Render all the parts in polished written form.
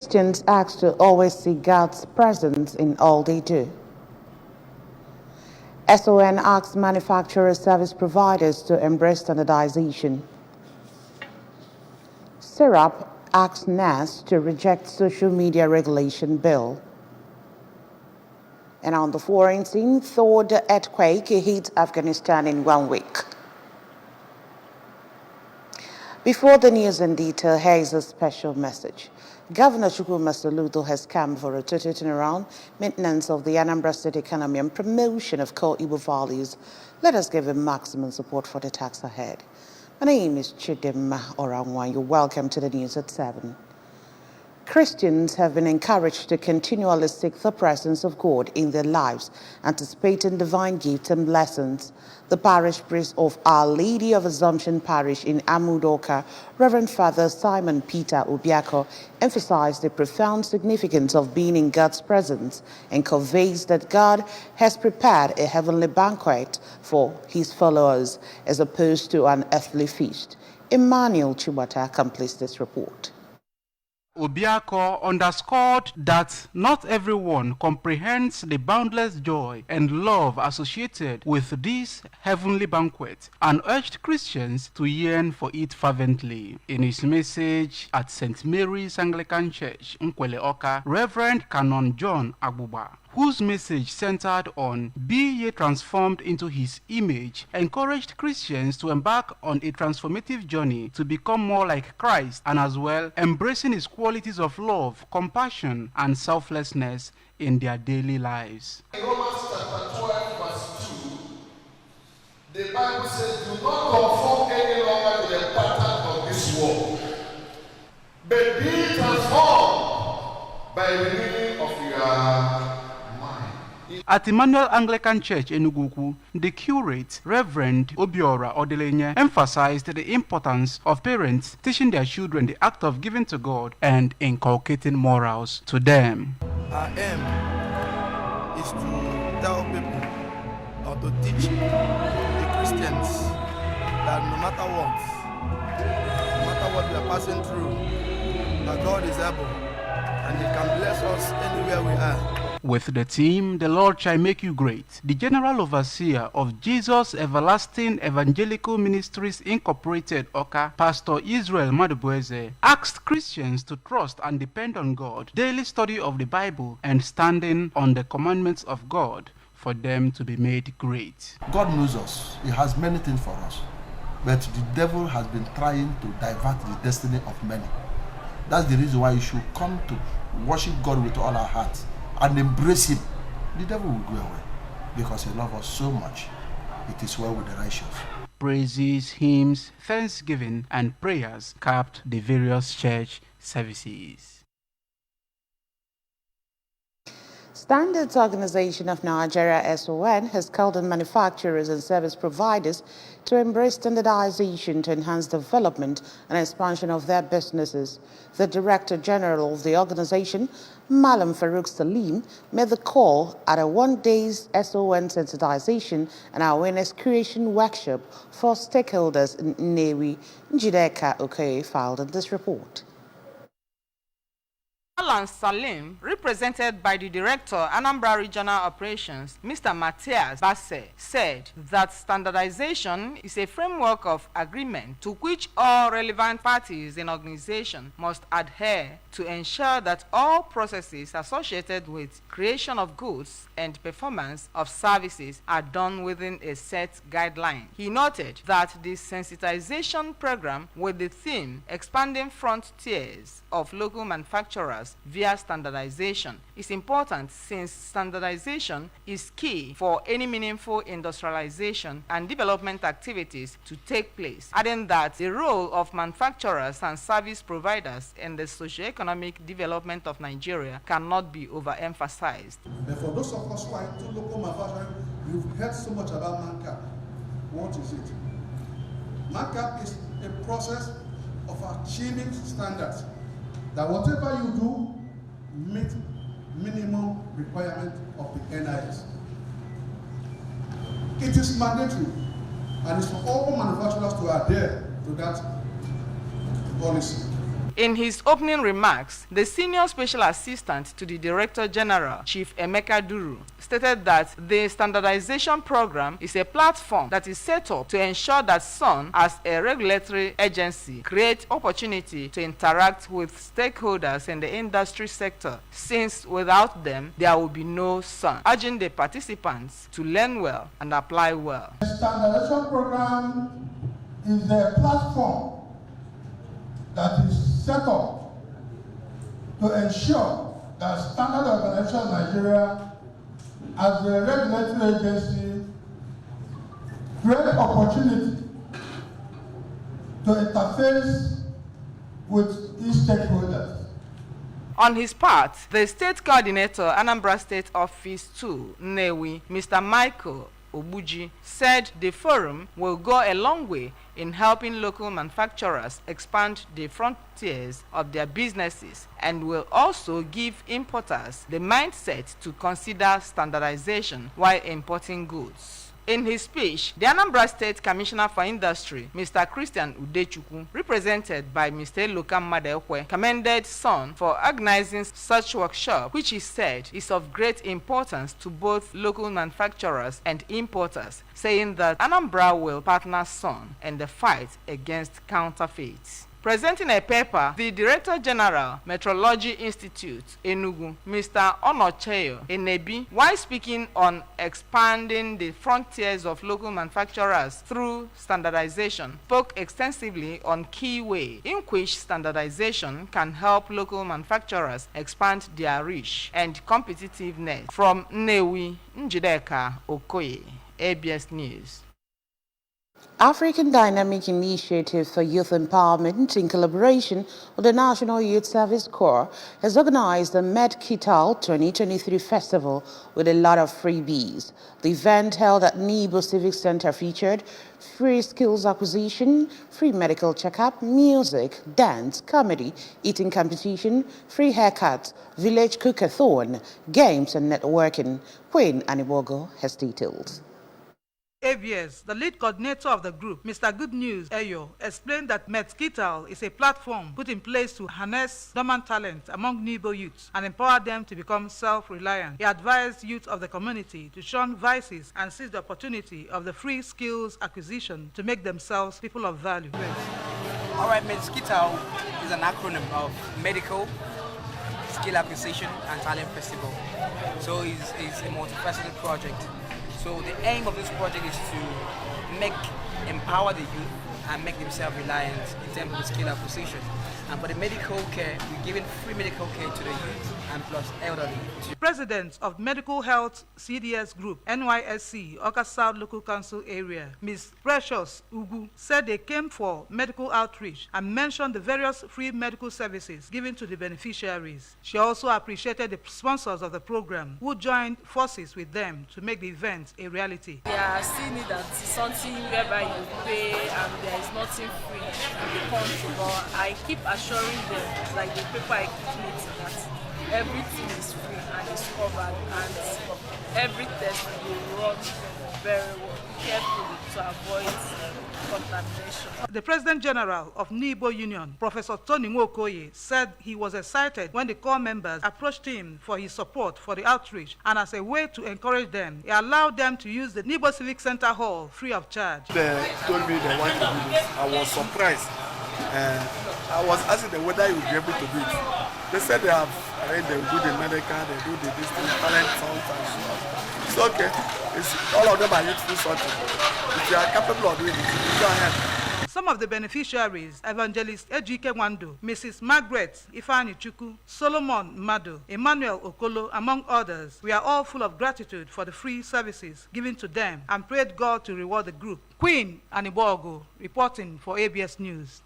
Christians asked to always see God's presence in all they do. SON asks manufacturer service providers to embrace standardization. SIRAP asks NAS to reject social media regulation bill. And on the foreign scene, third earthquake hit Afghanistan in 1 week. Before the news in detail, here is a special message. Governor Chukwuma Soludo has come for a total turnaround, maintenance of the Anambra State economy and promotion of core Igbo values. Let us give him maximum support for the task ahead. My name is Chidimma Oranwan. You're welcome to the news at 7. Christians have been encouraged to continually seek the presence of God in their lives, anticipating divine gifts and blessings. The parish priest of Our Lady of Assumption Parish in Amudoka, Reverend Father Simon Peter Obiako, emphasized the profound significance of being in God's presence and conveys that God has prepared a heavenly banquet for his followers as opposed to an earthly feast. Emmanuel Chibata completes this report. Obiako underscored that not everyone comprehends the boundless joy and love associated with this heavenly banquet and urged Christians to yearn for it fervently. In his message at St. Mary's Anglican Church, Nkwele Oka, Reverend Canon John Agbuba, whose message centered on "Be ye transformed into his image," encouraged Christians to embark on a transformative journey to become more like Christ and as well embracing his qualities of love, compassion, and selflessness in their daily lives. In Romans chapter 12, verse 2, the Bible says, "Do not conform any longer to the pattern of this world, but be transformed by the renewing of your." At Emmanuel Anglican Church in Uguku, the curate, Reverend Obiora Odelenye, emphasized the importance of parents teaching their children the act of giving to God and inculcating morals to them. Our aim is to tell people or to teach the Christians that no matter what we are passing through, that God is able and He can bless us anywhere we are. With the theme, "The Lord Shall Make You Great," the General Overseer of Jesus Everlasting Evangelical Ministries Incorporated, Oka, Pastor Israel Madubueze, asked Christians to trust and depend on God, daily study of the Bible, and standing on the commandments of God for them to be made great. God knows us. He has many things for us. But the devil has been trying to divert the destiny of many. That's the reason why you should come to worship God with all our hearts and embrace him. The devil will go away because he loves us so much. It is well with the righteous. Praises, hymns, thanksgiving, and prayers capped the various church services. Standards Organization of Nigeria (SON) has called on manufacturers and service providers to embrace standardization to enhance development and expansion of their businesses. The Director General of the organization, Malam Farouk Salim, made the call at a one-day SON sensitization and awareness creation workshop for stakeholders in Nnewi. Njideka Okoye filed in this report. Alan Salim, represented by the Director, Anambra Regional Operations, Mr. Matthias Basse, said that standardization is a framework of agreement to which all relevant parties in organization must adhere to ensure that all processes associated with creation of goods and performance of services are done within a set guideline. He noted that the sensitization program with the theme "Expanding Frontiers of Local Manufacturers via Standardization" is important, since standardization is key for any meaningful industrialization and development activities to take place, adding that the role of manufacturers and service providers in the socio-economic development of Nigeria cannot be overemphasized. And for those of us who are into local manufacturing, you've heard so much about MANCAP. What is it? MANCAP is a process of achieving standards that whatever you do, meet minimum requirement of the NIS. It is mandatory, and it's for all manufacturers to adhere to that policy. In his opening remarks, the senior special assistant to the Director General, Chief Emeka Duru, stated that the standardization program is a platform that is set up to ensure that SON, as a regulatory agency, creates opportunity to interact with stakeholders in the industry sector, since without them, there will be no SON, urging the participants to learn well and apply well. The standardization program is a platform that is set up to ensure that Standard Organization Nigeria, as a regulatory agency, create opportunity to interface with each stakeholder. On his part, the state coordinator, Anambra State Office 2, Nnewi, Mr. Michael Obuji, said the forum will go a long way in helping local manufacturers expand the frontiers of their businesses and will also give importers the mindset to consider standardization while importing goods. In his speech, the Anambra State Commissioner for Industry, Mr. Christian Udechukwu, represented by Mr. Eloka Madekwe, commended SON for organizing such workshop, which he said is of great importance to both local manufacturers and importers, saying that Anambra will partner SON in the fight against counterfeits. Presenting a paper, the Director General, Metrology Institute, Enugu, Mr. Onocheyo Enebi, while speaking on expanding the frontiers of local manufacturers through standardization, spoke extensively on key ways in which standardization can help local manufacturers expand their reach and competitiveness. From Nnewi, Njideka Okoye, ABS News. African Dynamic Initiative for Youth Empowerment, in collaboration with the National Youth Service Corps, has organized the MedKital 2023 Festival with a lot of freebies. The event held at Nibo Civic Center featured free skills acquisition, free medical checkup, music, dance, comedy, eating competition, free haircuts, village cookathon, games and networking. Queen Anibogo has details. ABS, the lead coordinator of the group, Mr. Good News Eyo, explained that MedKital is a platform put in place to harness dormant talent among Nibo youths and empower them to become self-reliant. He advised youth of the community to shun vices and seize the opportunity of the free skills acquisition to make themselves people of value. All right, MedKital is an acronym of Medical, Skill Acquisition, and Talent Festival. So it's a multifaceted project. So the aim of this project is to empower the youth and make them self-reliant in terms of the skill acquisition. And for the medical care, we're giving free medical care to the youth and plus elderly. President of Medical Health CDS Group, NYSC, Oka South Local Council Area, Ms. Precious Ugu, said they came for medical outreach and mentioned the various free medical services given to the beneficiaries. She also appreciated the sponsors of the program who joined forces with them to make the event a reality. They are seeing it that it's something whereby you pay and there is nothing free in the country, but I keep assuring them, like the paper I keep meeting, that everything is free and is covered, and every test will run very well, carefully to avoid contamination. The President General of Nibo Union, Professor Tony Nwokoye, said he was excited when the corps members approached him for his support for the outreach, and as a way to encourage them, he allowed them to use the Nibo Civic Center Hall free of charge. They told me they want to do this. I was surprised. I was asking them whether you would be able to do it. They said they have arranged, they will do the medical, they do the distance, talent sound and so on. It's okay. All of them are useful something. If you are capable of doing it, go ahead. Some of the beneficiaries, Evangelist Ejike Wando, Mrs. Margaret Ifani Chuku, Solomon Mado, Emmanuel Okolo, among others, we are all full of gratitude for the free services given to them and prayed God to reward the group. Queen Anibogo, reporting for ABS News.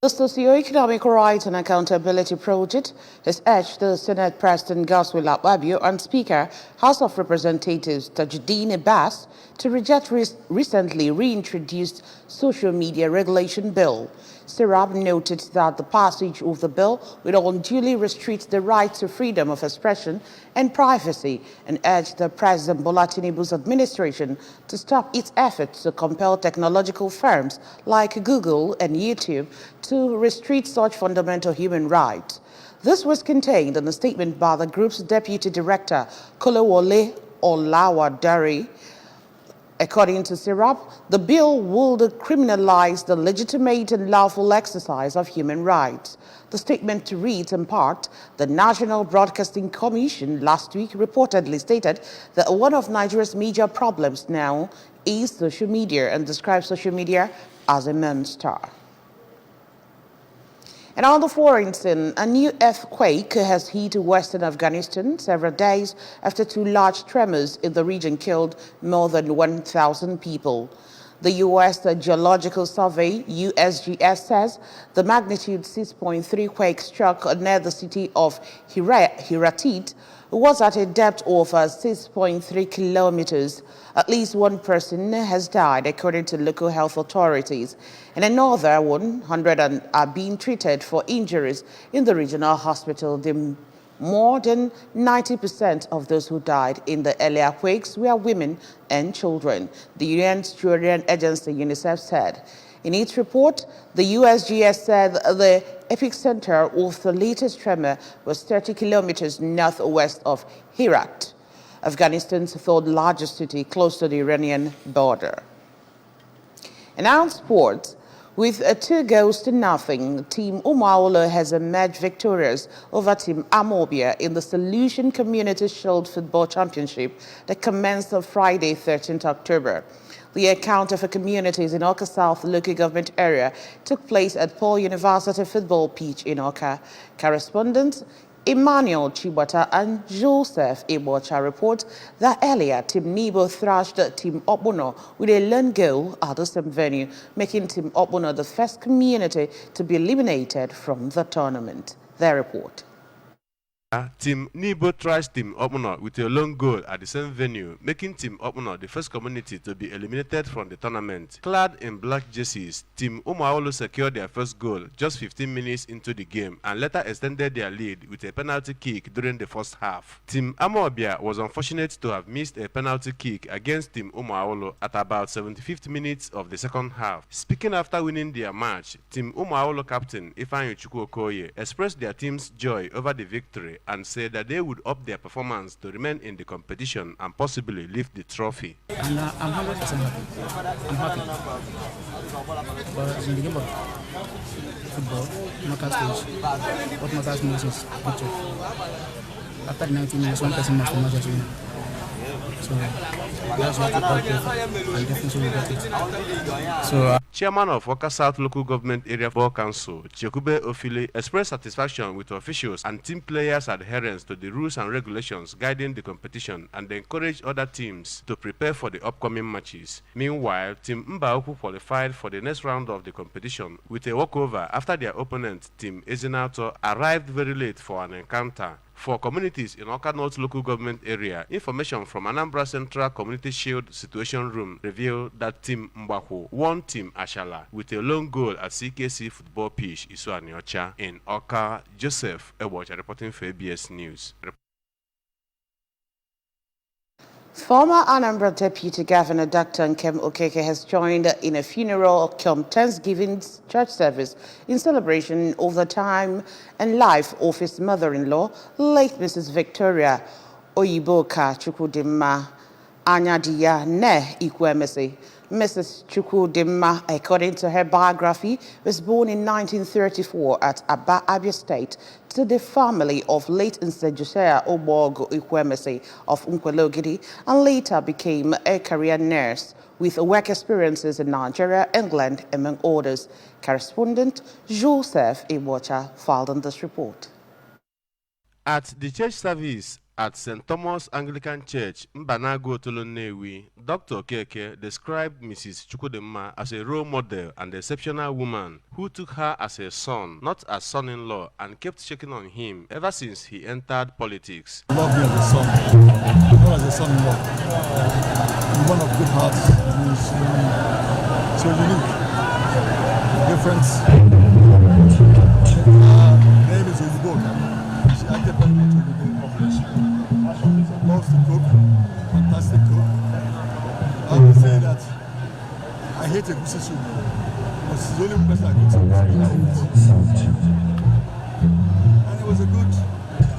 The Socio-Economic Rights and Accountability Project has urged the Senate President Godswill Akpabio and Speaker, House of Representatives Tajuddin Abbas to reject recently reintroduced social media regulation bill. Sirab noted that the passage of the bill will unduly restrict the right to freedom of expression and privacy, and urged the President Bola Tinubu's administration to stop its efforts to compel technological firms like Google and YouTube to restrict such fundamental human rights. This was contained in a statement by the group's Deputy Director, Kolawole Olawadare. According to Sirab, the bill would criminalize the legitimate and lawful exercise of human rights. The statement reads in part, the National Broadcasting Commission last week reportedly stated that one of Nigeria's major problems now is social media and describes social media as a monster. And on the foreign scene, a new earthquake has hit western Afghanistan several days after two large tremors in the region killed more than 1,000 people. The U.S. Geological Survey, USGS, says the magnitude 6.3 quake struck near the city of Herat was at a depth of 6.3 kilometers. At least one person has died, according to local health authorities, and another 100 are being treated for injuries in the regional hospital. More than 90% of those who died in the earlier quakes were women and children, the UN's children agency UNICEF said. In its report, the USGS said the epicenter of the latest tremor was 30 kilometers northwest of Herat, Afghanistan's third largest city close to the Iranian border. And now sports. With 2-0, Team Umuaholo has emerged victorious over Team Amobia in the Solution Community Shield Football Championship that commenced on Friday, 13th October. The encounter for communities in Awka South local government area took place at Paul University football pitch in Awka. Correspondents Emmanuel Chibata and Joseph Ebocha report that earlier Team Nebo thrashed Team Obono with a lone goal at the same venue, making Team Obono the first community to be eliminated from the tournament. Their report. Team Nebo thrashed Team Obono with a lone goal at the same venue, making Team Obono the first community to be eliminated from the tournament. Clad in black jerseys, Team Umuaholo secured their first goal just 15 minutes into the game and later extended their lead with a penalty kick during the first half. Team Amobia was unfortunate to have missed a penalty kick against Team Umuaholo at about 75th minutes of the second half. Speaking after winning their match, Team Umuaholo captain Ifeanyi Chukwu Okoye expressed their team's joy over the victory and said that they would up their performance to remain in the competition and possibly lift the trophy. And I'm 100% happy. I'm happy. But in the game of football, knockout stage, what matters most is victory. After the 19 minutes, one person must emerge as winner. So that's what we're for, and definitely we got it. So Chairman of Awka South Local Government Area Football Council, Chekube Ofile, expressed satisfaction with officials and team players' adherence to the rules and regulations guiding the competition and encouraged other teams to prepare for the upcoming matches. Meanwhile, Team Mbaoku qualified for the next round of the competition with a walkover after their opponent, Team Ezinato, arrived very late for an encounter. For communities in Awka North Local Government Area, information from Anambra Central Community Shield Situation Room revealed that Team Mbaku won Team Ashala with a lone goal at CKC football pitch Isuaniocha in Awka. Joseph Ebocha reporting for ABS News. Former Anambra Deputy Governor Dr. Nkem Okeke has joined in a funeral cum Thanksgiving church service in celebration of the time and life of his mother-in-law, late Mrs. Victoria Oyiboka Chukwudimma Anyadiya Ne Ikwemesi. Mrs. Chukwudimma, according to her biography, was born in 1934 at Aba, Abia State, to the family of late Mr. Josiah Obogo Ikwemesi of Nkwelogidi, and later became a career nurse with work experiences in Nigeria, England, among others. Correspondent Joseph Ebocha filed on this report. At the church service at St. Thomas Anglican Church, Mbanago Tolonewi, Dr. Okeke described Mrs. Chukwudimma as a role model and exceptional woman who took her as a son, not as son-in-law, and kept checking on him ever since he entered politics. I love me as a son, not as a son-in-law. A woman of good heart, so unique, different. reacted very much to the population. Loves to cook, fantastic cook. I would say that I hate egusi soup. It's the only person I could say. And it was a good,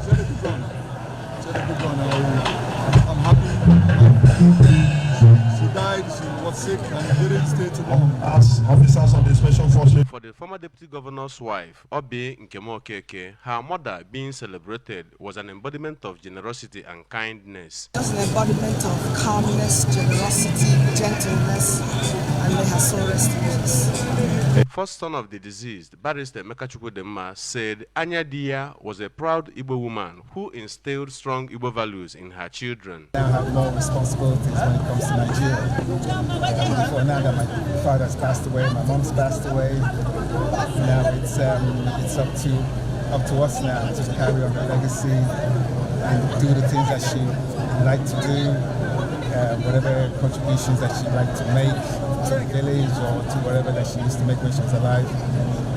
she had a good run. She had a good run. I'm happy. She died, she was sick, and didn't stay too long. As officers of the Special Forces. For the former deputy governor's wife, Obi Nkemo Okeke, her mother being celebrated was an embodiment of generosity and kindness. Just an embodiment of calmness, generosity, gentleness, and may her soul rest in peace. First son of the deceased, Barrister Emeka Chukwudemma, said Anya Dia was a proud Igbo woman who instilled strong Igbo values in her children. I have more responsibilities when it comes to Nigeria. Before now that my father has passed away, my mom's passed away. Now it's up to us now to carry on the legacy and do the things that she would like to do, whatever contributions that she'd like to make to the village or to whatever that she used to make when she was alive.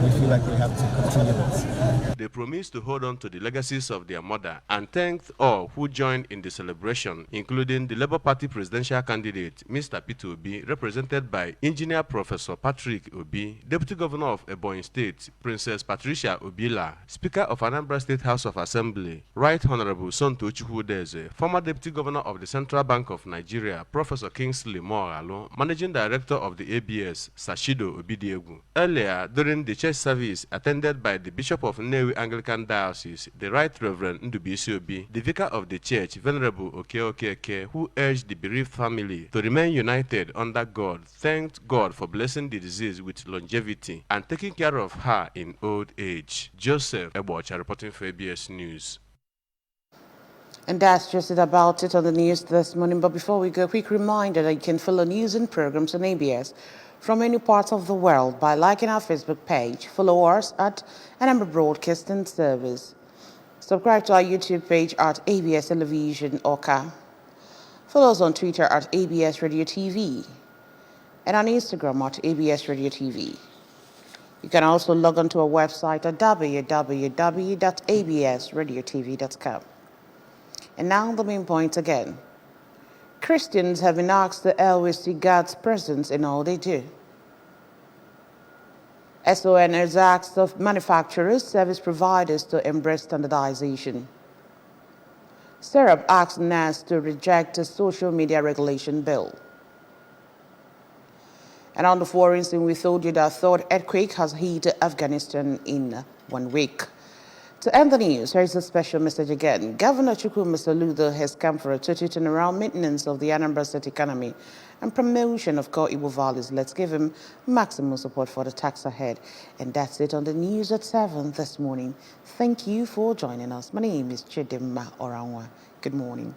We feel like we have to continue this. They promised to hold on to the legacies of their mother and thanked all who joined in the celebration, including the Labour Party presidential candidate, Mr. Peter Obi, represented by Engineer Professor Patrick Obi, Deputy Governor of Ebonyi State, Princess Patricia Obila, Speaker of Anambra State House of Assembly, Right Honorable Sonto Chukwudeze, former Deputy Governor of the Central Bank of Nigeria, Professor Kingsley Moghalu, Managing Director of the ABS, Sashido Obidiegu. Earlier, during the church service attended by the Bishop of Nnewi Anglican Diocese, the Right Reverend Ndubisi Obi, the Vicar of the Church, Venerable Oke Okeke, who urged the bereaved family to remain united under God, thanked God for blessing the deceased with longevity and taking care of her in old age. Joseph Ebocha reporting for ABS News. And that's just about it on the news this morning. But before we go, a quick reminder that you can follow news and programs on ABS from any part of the world by liking our Facebook page. Follow us at Anambra Broadcasting Service. Subscribe to our YouTube page at ABS Television Oka. Follow us on Twitter at ABS Radio TV and on Instagram at ABS Radio TV. You can also log on to our website at www.absradiotv.com. And now the main point again. Christians have been asked to always see God's presence in all they do. SON has asked of manufacturers, service providers to embrace standardization. SERAP asked NAS to reject a social media regulation bill. And on the foreign scene, we told you that third earthquake has hit Afghanistan in 1 week. To end the news, here is a special message again. Governor Chukwuma Soludo has come for a total turnaround maintenance of the Anambra State economy and promotion of core Igbo values. Let's give him maximum support for the tax ahead. And that's it on the news at 7 this morning. Thank you for joining us. My name is Chidimma Oranwa. Good morning.